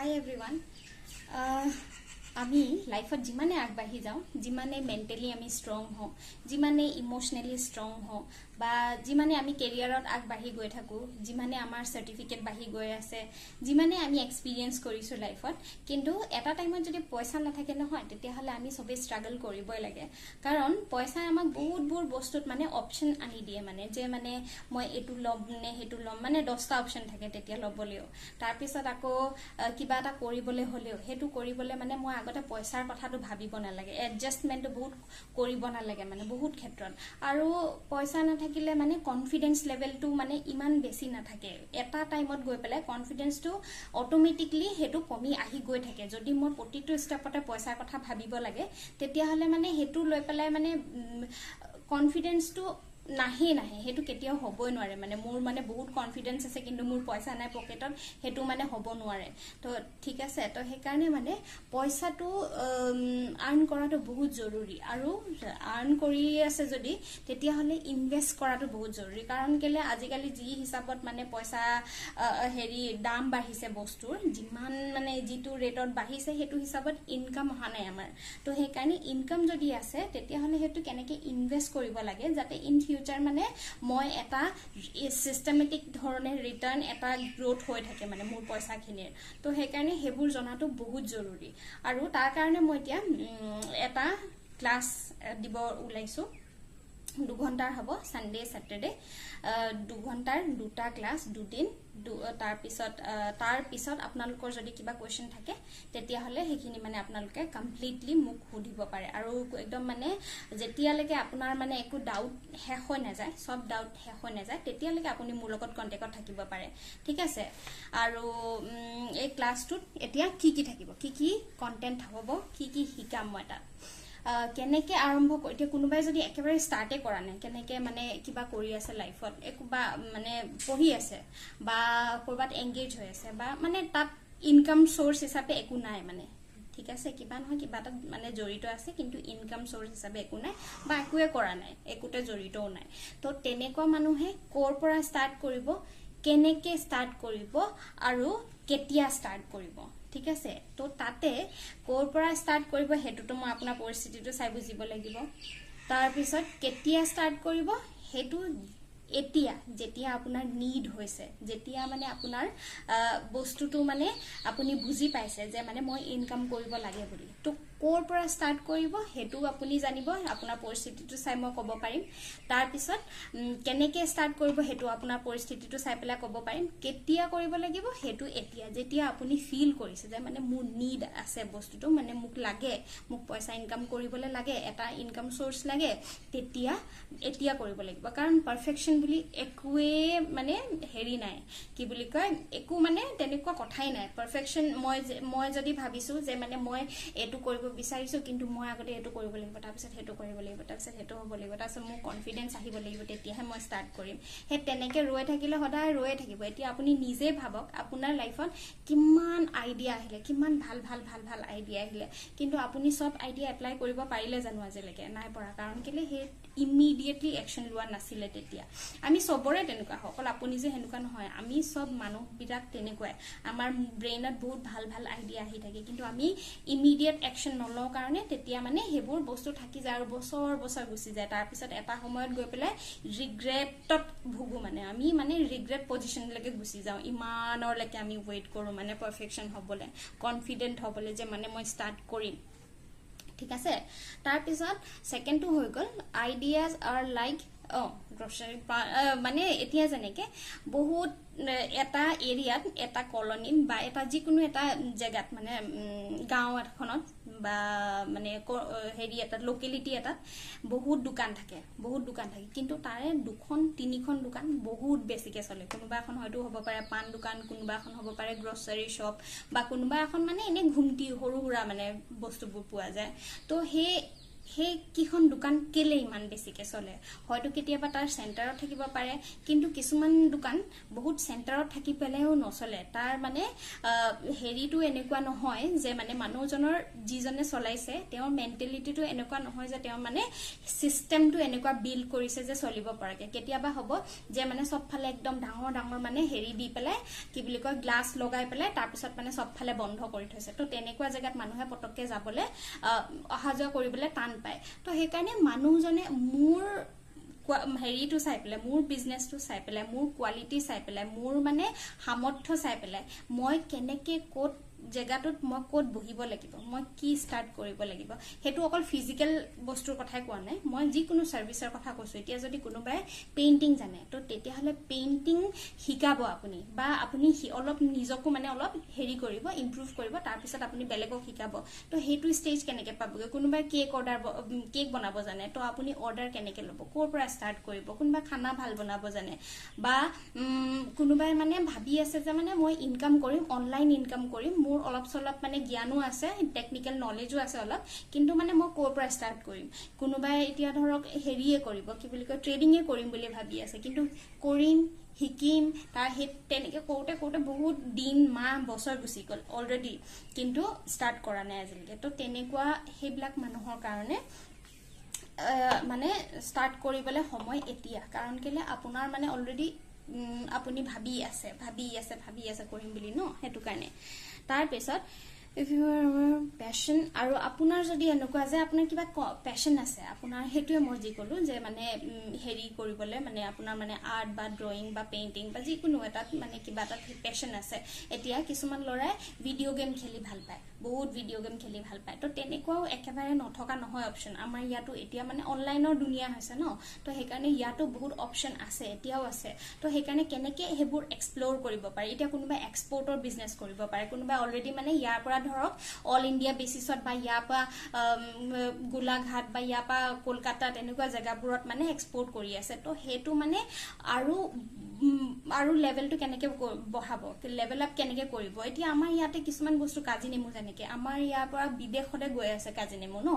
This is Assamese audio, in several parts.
Hi everyone. আমি লাইফত যিমানে আগবাঢ়ি যাওঁ যিমানে মেন্টালি আমি ষ্ট্ৰং হওঁ যিমানে ইমোশনালি ষ্ট্ৰং হওঁ বা যিমানে আমি কেৰিয়াৰত আগবাঢ়ি গৈ থাকোঁ যিমানে আমাৰ সাৰ্টিফিকেট বাঢ়ি গৈ আছে যিমানে আমি এক্সপিৰিয়েন্স কৰিছোঁ লাইফত কিন্তু এটা টাইমত যদি পইচা নাথাকে নহয় তেতিয়াহ'লে আমি সবে ষ্ট্ৰাগল কৰিবই লাগে কাৰণ পইচাই আমাক বহুতবোৰ বস্তুত মানে অপচন আনি দিয়ে মানে যে মানে মই এটো ল'ম নে হেতু ল'ম মানে 10টা অপচন থাকে তেতিয়া ল'বলেও তাৰ পিছত আকৌ কিবা এটা কৰিবলৈ হলেও হেতু কৰিবলৈ মানে মই আগতে পইচাৰ কথাটো ভাবিব নালাগে এডজাষ্টমেন্টটো বহুত কৰিব নালাগে মানে বহুত ক্ষেত্ৰত আৰু পইচা নাথাকিলে মানে কনফিডেন্স লেভেলটো মানে ইমান বেছি নাথাকে এটা টাইমত গৈ পেলাই কনফিডেন্সটো অটোমেটিকলি হেতু কমি আহি গৈ থাকে যদি মই প্ৰতিটো ষ্টেপতে পইচাৰ কথা ভাবিব লাগে তেতিয়াহলে মানে হেতু লৈ পেলাই মানে কনফিডেন্সটো নাহে হেতু কেতিয়াও হ'বই নোৱাৰে মানে মোৰ মানে বহুত কনফিডেন্স আছে কিন্তু মোৰ পইচা নাই পকেটত হেতু মানে হ'ব নোৱাৰে তো ঠিক আছে তো সেই কাৰণে মানে পইচাটো আৰ্ন কৰাটো বহুত জৰুৰী আৰু আৰ্ন কৰি আছে যদি তেতিয়া হলে ইনভেস্ট কৰাটো বহুত জৰুৰী কাৰণ কেলে আজিকালি যি হিচাপত মানে পইচা হেৰি দাম বাঢ়িছে বস্তুৰ যিমান মানে যিটো ৰেটত বাঢ়িছে হেতু হিচাপত ইনকাম অহা নাই আমাৰ তো সেই কাৰণে ইনকাম যদি আছে তেতিয়া হলে হেতু কেনেকে ইনভেস্ট কৰিব লাগে যাতে ইন ফিউচাৰ মানে মই এটা সিস্টেমেটিক ধৰণে ৰিটাৰ্ণ এটা গ্ৰোথ হৈ থাকে মানে মোৰ পইচাখিনিৰ তো সেই কাৰণে হেবোৰ জনাটো বহুত জৰুৰী আৰু তাৰ কাৰণে মই এতিয়া এটা ক্লাছ দিব ওলাইছো 2 ঘণ্টাৰ হ'ব সানডে স্যাটাৰডে 2 ঘণ্টাৰ দুটা ক্লাছ দুদিন তাৰ পিছত আপোনালোকৰ যদি কিবা কোৱেশ্চন থাকে তেতিয়া হলে হেখিনি মানে আপোনালোকে কমপ্লিটলি মোক সুধিব পাৰে আৰু একদম মানে যেতিয়ালৈকে আপোনাৰ মানে একো ডাউট শেষ হৈ নাযায় সব ডাউট শেষ হৈ নাযায় তেতিয়ালৈকে আপুনি মোৰ লগত কন্টাক্টত থাকিব পাৰে ঠিক আছে আৰু এই ক্লাছটোত এতিয়া কি থাকিব কি কন্টেন্ট হ'ব কি শিকাম মই তাত কেনেকে আৰম্ভ কৰিতে কোনোবাই যদি একেবাৰে ষ্টাৰ্টে কৰা নাই কেনেকে মানে কিবা কৰি আছে লাইফত একবা মানে পঢ়ি আছে বা কৰবাত এংগেজ হৈ আছে বা মানে তাত ইনকাম সোৰ্স হিচাপে একো নাই মানে ঠিক আছে কিবা নহয় কিবা তাত মানে জড়িত আছে কিন্তু ইনকাম সোৰ্স হিচাপে একো নাই বা একোৱে কৰা নাই একোতে জড়িতও নাই তো তেনেকুৱা মানুহে কৰ পৰা ষ্টাৰ্ট কৰিব কেনেকে ষ্টাৰ্ট কৰিব আৰু কেতিয়া ষ্টাৰ্ট কৰিব ঠিক আছে তো তাতে কৰ পৰা ষ্টাৰ্ট কৰিব হেতুটো মই আপোনাৰ পৰিস্থিতিটো চাই বুজিব লাগিব তাৰ পিছত কেতিয়া ষ্টাৰ্ট কৰিব হেতু এতিয়া যেতিয়া আপোনাৰ নিড হৈছে যেতিয়া মানে আপোনাৰ বস্তুটো মানে আপুনি বুজি পাইছে যে মানে মই ইনকাম কৰিব লাগে বুলি তো কৰ পৰা ষ্টাৰ্ট কৰিব হেতু আপুনি জানিব আপোনাৰ পৰিস্থিতিটো চাই মই ক'ব পাৰিম তাৰ পিছত কেনেকে ষ্টাৰ্ট কৰিব হেতু আপোনাৰ পৰিস্থিতিটো চাই পেলাই ক'ব পাৰিম কেতিয়া কৰিব লাগিব হেতু এতিয়া যেতিয়া আপুনি ফিল কৰিছে যে মানে মোৰ নিড আছে বস্তুটো মানে মোক লাগে মোক পইচা ইনকাম কৰিবলৈ লাগে এটা ইনকাম সোৰ্স লাগে তেতিয়া এতিয়া কৰিব লাগিব কাৰণ পাৰফেকশন বুলি একোৱে মানে হেৰি নাই কি বুলি কয় একো মানে তেনেকুৱা কথাই নাই পাৰফেকশন মই যদি ভাবিছো যে মানে মই এটো কৰিব বিচাৰিছো কিন্তু মই আগতে এটো কৰিব লাগিব তাৰ পিছত হেতু কৰিব লাগিব তাৰ পিছত হেতু হ'ব লাগিব তাৰ পিছত মোৰ কনফিডেন্স আহিব লাগিব তেতিয়াহে মই ষ্টাৰ্ট কৰিম হে তেনেকে ৰৈ থাকিলে সদায় ৰৈ থাকিব এতিয়া আপুনি নিজে ভাবক আপোনাৰ লাইফত কিমান আইডিয়া আহিলে কিমান ভাল আইডিয়া আহিলে কিন্তু আপুনি সব আইডিয়া এপ্লাই কৰিব পাৰিলে জানো আজিলৈকে নাই পৰা কাৰণ কেলে হে ইমিডিয়েটলি একশন লোৱা নাছিলে তেতিয়া আমি সবৰে তেনেকুৱা হকল আপুনি যে হেনুকা নহয় আমি সব মানুহ বিৰাট তেনেকুৱাই আমাৰ ব্ৰেইনত বহুত ভাল আইডিয়া আহি থাকে কিন্তু আমি ইমিডিয়েট একশন নলও কাৰণে তেতিয়া মানে হেবোৰ বস্তু থাকি যায় আৰু বছৰ গুচি যায় তাৰ পিছত এটা সময়ত গৈ পেলাই ৰিগ্ৰেটত ভুগো মানে আমি মানে ৰিগ্ৰেট পজিশনলৈকে গুচি যাওঁ ইমানৰলৈকে আমি ওয়েট কৰো মানে পাৰফেকশন হ'বলে কনফিডেন্ট হ'বলে যে মানে মই ষ্টাৰ্ট কৰিম ঠিক আছে তাৰ পিছত সেকেন্ডটো হৈ গল আইডিয়াজ আৰ লাইক গ্ৰসাৰী মানে এতিয়া যেনেকে বহুত এটা এৰিয়াত এটা কলনী বা এটা যিকোনো এটা জায়গাত মানে গাঁও এখনত বা মানে হেৰি এটা লোকেলিটি এটা বহুত দোকান থাকে কিন্তু তাৰে দুখন তিনিখন দোকান বহুত বেছিকে চলে কোনোবা এখন হয়তো হ'ব পাৰে পান দোকান কোনোবা এখন হ'ব পাৰে গ্ৰসাৰী শপ বা কোনোবা এখন মানে এনে ঘুমটি সৰু সুৰা মানে বস্তুবোৰ পোৱা যায় তো সেই সেই কিখন দোকান কেলে ইমান বেছিকে চলে হয়তো কেতিয়াবা তাৰ চেণ্টাৰত থাকিব পাৰে কিন্তু কিছুমান দোকান বহুত চেণ্টাৰত থাকি পেলাইও নচলে তাৰ মানে হেৰিটো এনেকুৱা নহয় যে মানে মানুহজনৰ যিজনে চলাইছে তেওঁৰ মেণ্টেলিটিটো এনেকুৱা নহয় যে তেওঁ মানে সিস্টেমটো এনেকুৱা বিল্ড কৰিছে যে চলিব পৰাকে কেতিয়াবা হ'ব যে মানে সবফালে একদম ডাঙৰ ডাঙৰ মানে হেৰি দি পেলাই কি বুলি কয় গ্লাছ লগাই পেলাই তাৰ পিছত মানে সবফালে বন্ধ কৰি থৈছে তো তেনেকুৱা জায়গাত মানুহে পটককে যাবলে অহা যোৱা কৰিবলৈ টান পায় তো সেইকাৰণে মানুহজনে মোৰ হেৰিটো চাই পেলাই মোৰ বিজনেছটো চাই পেলাই মোৰ কোৱালিটি চাই পেলাই মোৰ মানে সামৰ্থ্য চাই পেলাই মই কেনেকে ক'ত জেগাটোত মই ক'ত বহিব লাগিব মই কি ষ্টাৰ্ট কৰিব লাগিব হেতু অকল ফিজিক্যাল বস্তুৰ কথাই কোৱা নাই মই যিকোনো সাৰ্ভিসৰ কথা কৈছো এতিয়া যদি কোনোবাই পেইন্টিং জানে তো তেতিয়া হলে পেইন্টিং শিকাব আপুনি বা আপুনি অলপ নিজকো মানে অলপ হেৰি কৰিব ইমপ্ৰুভ কৰিব তাৰ পিছত আপুনি বেলেগক শিকাব তো হেতু ষ্টেজ কেনেকে পাবগে কোনোবাই কেক বনাব জানে তো আপুনি অৰ্ডাৰ কেনেকে ল'ব কোৰ পৰা ষ্টাৰ্ট কৰিব কোনোবা খানা ভাল বনাব জানে বা কোনোবাই মানে ভাবি আছে যে মানে মই ইনকাম কৰিম অনলাইন ইনকাম কৰিম মোৰ অলপ সলপ মানে জ্ঞানো আছে টেকনিক্যাল নলেজও আছে অলপ কিন্তু মানে মই কোৰ পৰা ষ্টাৰ্ট কৰিম কোনোবাই এতিয়া ধৰক হেৰিয়ে কৰিব কি বুলি কয় ট্ৰেডিংয়ে কৰিম বুলি ভাবি আছে কিন্তু কৰিম হিকিম তাৰ হে তেনেকে কোতে বহুত দিন মাহ বছৰ গুচি গল অলৰেডি কিন্তু ষ্টাৰ্ট কৰা নাই আজিলৈকে তো তেনেকুৱা হেবিলাক মানুহৰ কাৰণে মানে ষ্টাৰ্ট কৰিবলৈ সময় এতিয়া কাৰণ কেলে আপোনাৰ মানে অলৰেডি আপুনি ভাবি আছে কৰিম বুলি ন হেতু কাৰণে তাৰ পিছত if you are passion আৰু আপোনাৰ যদি এনেকুৱা যে আপোনাৰ কিবা passion আছে আপোনাৰ হেতুৱে মই যি কলো যে মানে হেৰি কৰিবলৈ মানে আপোনাৰ মানে আৰ্ট বা ড্ৰয়িং বা পেইন্টিং বা যিকোনো এটাত মানে কিবা এটা passion আছে এতিয়া কিছুমান লৰাই ভিডিও গেম খেলি ভাল পায় বহুত ভিডিও গেম খেলি ভাল পায় তো তেনেকুৱাও একেবাৰে নথকা নহয় অপচন আমাৰ ইয়াতো এতিয়া মানে অনলাইনৰ দুনিয়া হৈছে ন তো সেইকাৰণে ইয়াতো বহুত অপচন আছে এতিয়াও আছে তো সেইকাৰণে কেনেকে হেবোৰ এক্সপ্লোৰ কৰিব পাৰি এতিয়া কোনোবা এক্সপোৰ্টৰ বিজনেস কৰিব পাৰে কোনোবা অলৰেডি মানে ইয়াৰ পৰা ধৰক অল ইন্ডিয়া বেসিছত বা ইয়াৰ পৰা গোলাঘাট বা ইয়াৰ পৰা কলকাতা তেনেকুৱা জায়গাবোৰত মানে এক্সপোৰ্ট কৰি আছে তো হেতু মানে আৰু লেভেলটো কেনেকে বহাব লেভেল আপ কেনেকে কৰিব এতিয়া আমাৰ ইয়াতে কিছুমান বস্তু কাজি নেমু যেনেকে আমাৰ ইয়াৰ পৰা বিদেশতে গৈ আছে কাজি নেমু ন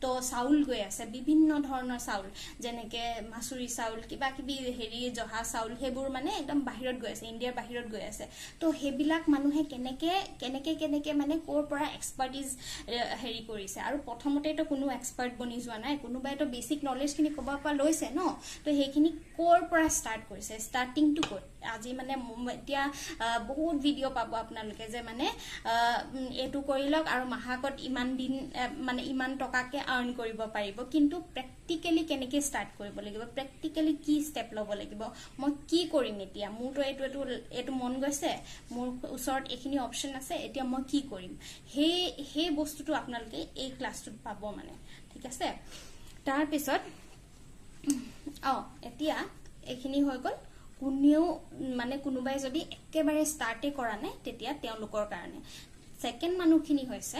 তো চাউল গৈ আছে বিভিন্ন ধৰণৰ চাউল যেনেকে মাছুৰি চাউল কিবা কিবি হেৰি জহা চাউল হেবোৰ মানে একদম বাহিৰত গৈ আছে ইণ্ডিয়াৰ বাহিৰত গৈ আছে তো হেবিলাক মানুহে কেনেকে মানে কোৰ পৰা এক্সপাৰ্টিজ হেৰি কৰিছে আৰু প্ৰথমতেটো কোনো এক্সপাৰ্ট বনি যোৱা নাই কোনোবাইতো বেসিক নলেজ খিনি কবা পৰা লৈছে ন তো হেখিনি কোৰ পৰা ষ্টাৰ্ট কৰিছে ষ্টাৰ্টিং টু কোড আজি মানে এতিয়া বহুত ভিডিও পাব আপোনালোকে যে মানে এটো কৰিলক আৰু মাহাকত ইমান দিন মানে ইমান টকাকে আৰ্ন কৰিব পাৰিব কিন্তু প্ৰ্যাকটিক্যালি কেনেকে ষ্টাৰ্ট কৰিব লাগিব প্ৰ্যাকটিক্যালি কি ষ্টেপ ল'ব লাগিব মই কি কৰিম এতিয়া মোৰটো এটো মন গৈছে মোৰ ওচৰত এখিনি অপচন আছে এতিয়া মই কি কৰিম হে বস্তুটো আপোনালোকে এই ক্লাছটোত পাব মানে ঠিক আছে তাৰ পিছত এতিয়া এখিনি হৈ গল কোনেও মানে কোনোবাই যদি একেবাৰে ষ্টাৰ্টে কৰা নাই তেতিয়া তেওঁলোকৰ কাৰণে সেকেন্ড মানুহখিনি হৈছে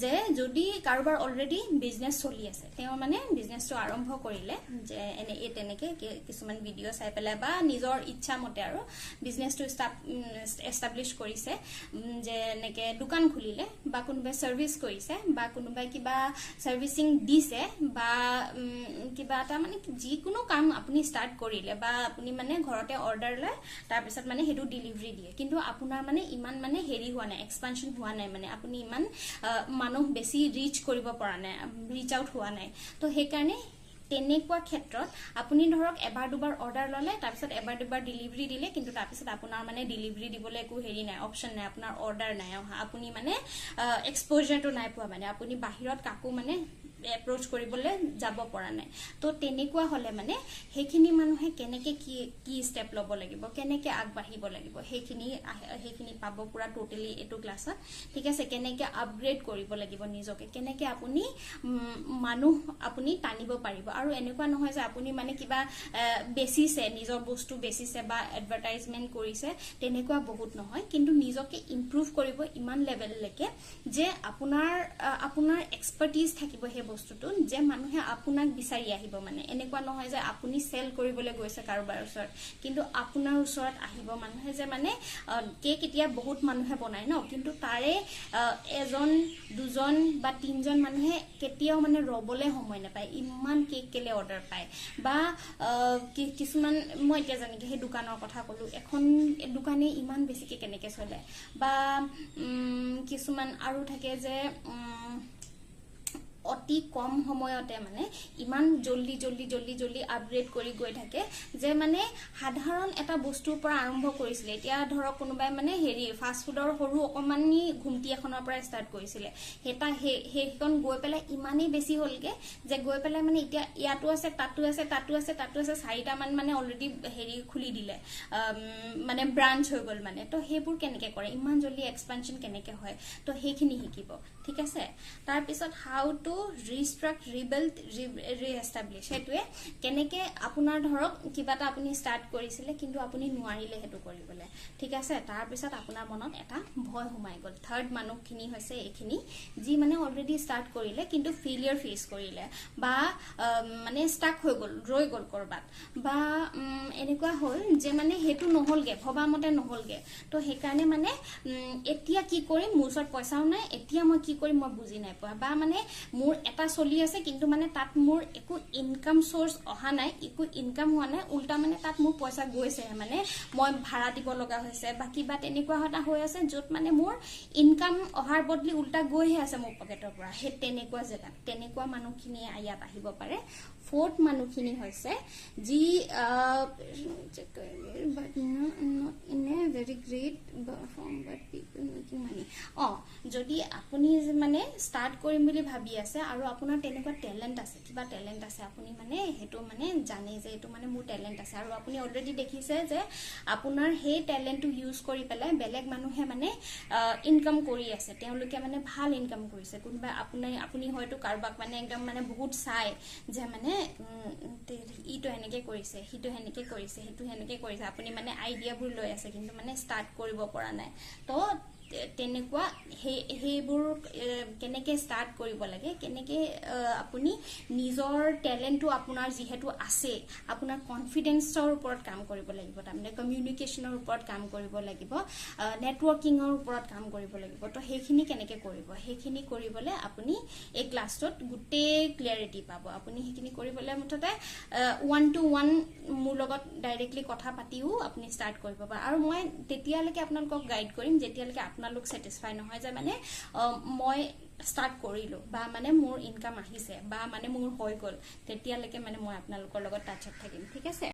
যে যদি কাৰোবাৰ অলৰেডি বিজনেস চলি আছে তেওঁ মানে বিজনেসটো আৰম্ভ কৰিলে যে এনে তেনেকে কিছুমান ভিডিও চাই পেলাই বা নিজৰ ইচ্ছা মতে আৰু বিজনেসটো এস্টাব্লিশ কৰিছে যে এনেকে দোকান খুলিলে বা কোনোবাই সাৰ্ভিস কৰিছে বা কোনোবাই কিবা সাৰ্ভিসিং দিছে বা কিবা এটা মানে যিকোনো কাম আপুনি ষ্টাৰ্ট কৰিলে বা আপুনি মানে ঘৰতে অৰ্ডাৰ লয় তাৰ পিছত মানে হেতু ডেলিভাৰি দিয়ে কিন্তু আপোনাৰ মানে ইমান মানে হেৰি হোৱা নাই এক্সপানশন হোৱা নাই মানে আপুনি ইমান মানুহ বেছি ৰিচ কৰিব পৰা নাই ৰিচ আউট হোৱা নাই তো সেইকাৰণে তেনেকুৱা ক্ষেত্ৰত আপুনি ধৰক এবাৰ দুবাৰ অৰ্ডাৰ ললে তাৰ পিছত এবাৰ দুবাৰ ডেলিভাৰি দিলে কিন্তু তাৰ পিছত আপোনাৰ মানে ডেলিভাৰি দিবলৈ একো হেৰি নাই অপচন নাই আপোনাৰ অৰ্ডাৰ নাই আপুনি মানে এক্সপোজাৰটো নাই পোৱা মানে আপুনি বাহিৰত কাকো মানে এপ্ৰোচ কৰিবলৈ যাব পৰা নাই তো তেনেকুৱা হলে মানে হেখিনি মানুহে কেনেকে কি ষ্টেপ ল'ব লাগিব কেনেকে আগবাঢ়িব লাগিব হেখিনি পাব পুৰা টোটালি এটো ক্লাছত ঠিক আছে কেনেকে আপগ্ৰেড কৰিব লাগিব নিজকে কেনেকে আপুনি মানুহ আপুনি টানিব পাৰিব আৰু এনেকুৱা নহয় যে আপুনি মানে কিবা বেচিছে নিজৰ বস্তু বেচিছে বা এডভাৰটাইজমেন্ট কৰিছে তেনেকুৱা বহুত নহয় কিন্তু নিজকে ইমপ্ৰুভ কৰিব ইমান লেভেল লৈকে যে আপোনাৰ এক্সপাৰ্টিজ থাকিব হে বস্তুটো যে মানুহে আপোনাক বিচাৰি আহিব মানে এনেকুৱা নহয় যে আপুনি সেল কৰিবলৈ গৈছে কাৰোবাৰ ওচৰত কিন্তু আপোনাৰ ওচৰত আহিব মানুহে যে মানে কেক এতিয়া বহুত মানুহে বনায় ন কিন্তু তাৰে এজন দুজন বা তিনজন মানুহে কেতিয়াও মানে ৰবলে সময় নাপায় ইমান কেক কেলে অৰ্ডাৰ পায় বা কিছুমান মই এতিয়া জানিকে সেই দোকানৰ কথা ক'লো এখন দোকানে ইমান বেছিকে কেনেকে চলে বা কিছুমান আৰু থাকে যে অতি কম সময়তে মানে ইমান জল্দি জল্দি জল্দি জল্দি আপগ্ৰেড কৰি গৈ থাকে যে মানে সাধাৰণ এটা বস্তুৰ পৰা আৰম্ভ কৰিছিল এতিয়া ধৰক কোনোবাই মানে হেৰি ফাষ্ট ফুডৰ সৰু অকমানি ঘুমটি এখনৰ পৰা ষ্টাৰ্ট কৰিছিলে সেইখন গৈ পেলাই ইমানেই বেছি হ'লগে যে গৈ পেলাই মানে এতিয়া ইয়াতো আছে তাতো আছে তাতো আছে তাতো আছে 4টা মান মানে অলৰেডি হেৰি খুলি দিলে মানে ব্ৰাঞ্চ হৈ গ'ল মানে তো সেইবোৰ কেনেকে কৰে ইমান জল্দি এক্সপানশন কেনেকে হয় তো সেইখিনি শিকিব ঠিক আছে তাৰ পিছত হাউ টু ৰিষ্ট্ৰাক্ট ৰিবিল্ড ৰিএষ্টাব্লিছ সেইটোৱে কেনেকে আপোনাৰ ধৰক কিবা এটা আপুনি ষ্টাৰ্ট কৰিছিলে কিন্তু আপুনি নোৱাৰিলে হেতু কৰিবলৈ ঠিক আছে তাৰ পিছত আপোনাৰ মনত এটা ভয় সোমাই গ'ল থাৰ্ড মানুহখিনি হৈছে এইখিনি যি মানে অলৰেডি ষ্টাৰ্ট কৰিলে কিন্তু ফেইলিয়াৰ ফেস কৰিলে বা মানে ষ্টাক হৈ গ'ল ৰৈ গ'ল কৰবাত বা এনেকুৱা হ'ল যে মানে হেতু নহলগে ভবা মতে নহলগে তো সেইকাৰণে মানে এতিয়া কি কৰিম মোৰ ওচৰত পইচাও নাই এতিয়া মই কি কৰিম মই বুজি নাই পোৱা বা মানে মোৰ এটা চলি আছে কিন্তু মানে তাত মোৰ একো ইনকাম সোৰ্স অহা নাই একো ইনকাম হোৱা নাই উল্টা মানে তাত মোৰ পইচা গৈছে মানে মই ভাড়া দিব লগা হৈছে বা কিবা তেনেকুৱা এটা হৈ আছে যত মানে মোৰ ইনকাম অহাৰ বদলি উল্টা গৈহে আছে মোৰ পকেটৰ পৰা হে তেনেকুৱা জেগা তেনেকুৱা মানুহখিনি ইয়াত আহিব পাৰে ফোর্থ মানুহখিনি হৈছে যি but not in a very great form but people making money যদি আপুনি মানে স্টার্ট কৰিম বুলি ভাবি আছে আৰু আপোনাৰ তেনেকুৱা ট্যালেন্ট আছে কিবা ট্যালেন্ট আছে আপুনি মানে হেতু মানে জানে যে এটো মানে মোৰ ট্যালেন্ট আছে আৰু আপুনি অলৰেডি দেখিছে যে আপোনাৰ সেই ট্যালেন্টটো ইউজ কৰি পেলাই বেলেগ মানুহে মানে ইনকাম কৰি আছে তেওঁলোকে মানে ভাল ইনকাম কৰিছে কোনবা আপুনি হয়তো কাৰবাক মানে একদম মানে বহুত চাই যে মানে ইটো এনেকে কৰিছে হিটো হেনেকে কৰিছে হেতু হেনেকে কৰিছে আপুনি মানে আইডিয়াবোৰ লৈ আছে কিন্তু মানে স্টাৰ্ট কৰিব পৰা নাই তো তেনেকুৱা হেইবোৰ কেনেকে স্টাৰ্ট কৰিব লাগে কেনেকে আপুনি নিজৰ ট্যালেন্টটো আপোনাৰ যেহেতু আছে আপোনাৰ কনফিডেন্সৰ ওপৰত কাম কৰিব লাগিব তাৰমানে কমিউনিকেশনৰ ওপৰত কাম কৰিব লাগিব নেটৱৰ্কিংৰ ওপৰত কাম কৰিব লাগিব তো সেইখিনি কেনেকে কৰিব সেইখিনি কৰিবলে আপুনি এই ক্লাছটোত গুটে ক্লিয়াৰিটি পাব আপুনি সেইখিনি কৰিবলে মুঠতে 1 to 1 মোৰ লগত ডাইৰেক্টলি কথা পাতিও আপুনি স্টাৰ্ট কৰিব পাৰে আৰু মই তেতিয়ালৈকে আপোনালোকক গাইড কৰিম যেতিয়ালৈকে আপোনালোক স্যাটিসফাই নহয় যে মানে মই স্টাৰ্ট কৰিলো বা মানে মোৰ ইনকাম আহিছে বা মানে মোৰ হৈ গ'ল তেতিয়ালৈকে মানে মই আপোনালোকৰ লগত টাচত থাকিম ঠিক আছে